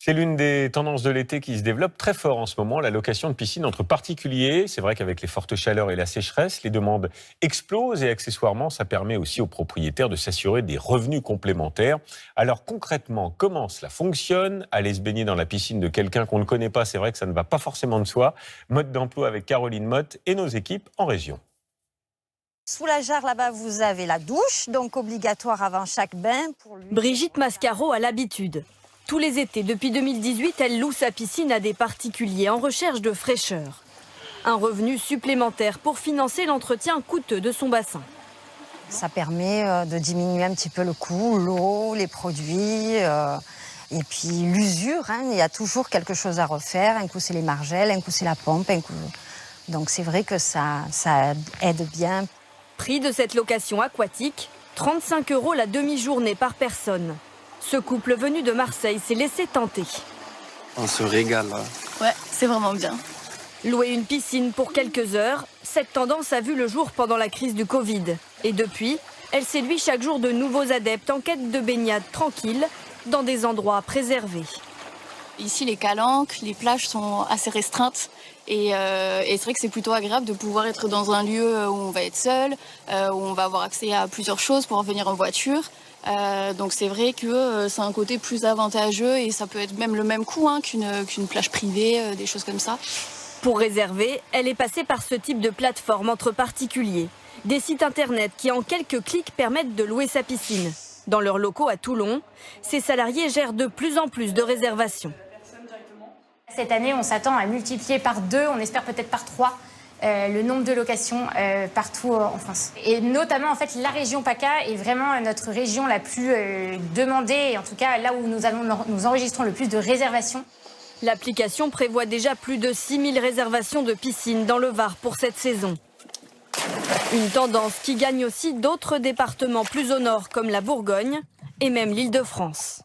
C'est l'une des tendances de l'été qui se développe très fort en ce moment, la location de piscine entre particuliers. C'est vrai qu'avec les fortes chaleurs et la sécheresse, les demandes explosent et accessoirement, ça permet aussi aux propriétaires de s'assurer des revenus complémentaires. Alors concrètement, comment cela fonctionne? Aller se baigner dans la piscine de quelqu'un qu'on ne connaît pas, c'est vrai que ça ne va pas forcément de soi. Mode d'emploi avec Caroline Motte et nos équipes en région. Sous la jarre, là-bas, vous avez la douche, donc obligatoire avant chaque bain. Brigitte Mascaro a l'habitude. Tous les étés, depuis 2018, elle loue sa piscine à des particuliers en recherche de fraîcheur. Un revenu supplémentaire pour financer l'entretien coûteux de son bassin. Ça permet de diminuer un petit peu le coût, l'eau, les produits, et puis l'usure. Il y a toujours quelque chose à refaire. Un coup, c'est les margelles, un coup, c'est la pompe. Donc c'est vrai que ça aide bien. Prix de cette location aquatique, 35 € la demi-journée par personne. Ce couple venu de Marseille s'est laissé tenter. On se régale. Ouais, c'est vraiment bien. Louer une piscine pour quelques heures, cette tendance a vu le jour pendant la crise du Covid. Et depuis, elle séduit chaque jour de nouveaux adeptes en quête de baignade tranquille dans des endroits préservés. Ici, les calanques, les plages sont assez restreintes. Et c'est vrai que c'est plutôt agréable de pouvoir être dans un lieu où on va être seul, où on va avoir accès à plusieurs choses pour venir en voiture. Donc c'est vrai que c'est un côté plus avantageux et ça peut être même le même coût qu'une plage privée, des choses comme ça. Pour réserver, elle est passée par ce type de plateforme entre particuliers. Des sites internet qui en quelques clics permettent de louer sa piscine. Dans leurs locaux à Toulon, ces salariés gèrent de plus en plus de réservations. Cette année, on s'attend à multiplier par 2, on espère peut-être par 3, le nombre de locations partout en France. Et notamment, en fait, la région PACA est vraiment notre région la plus demandée, et en tout cas là où nous enregistrons le plus de réservations. L'application prévoit déjà plus de 6000 réservations de piscines dans le Var pour cette saison. Une tendance qui gagne aussi d'autres départements plus au nord comme la Bourgogne et même l'Île-de-France.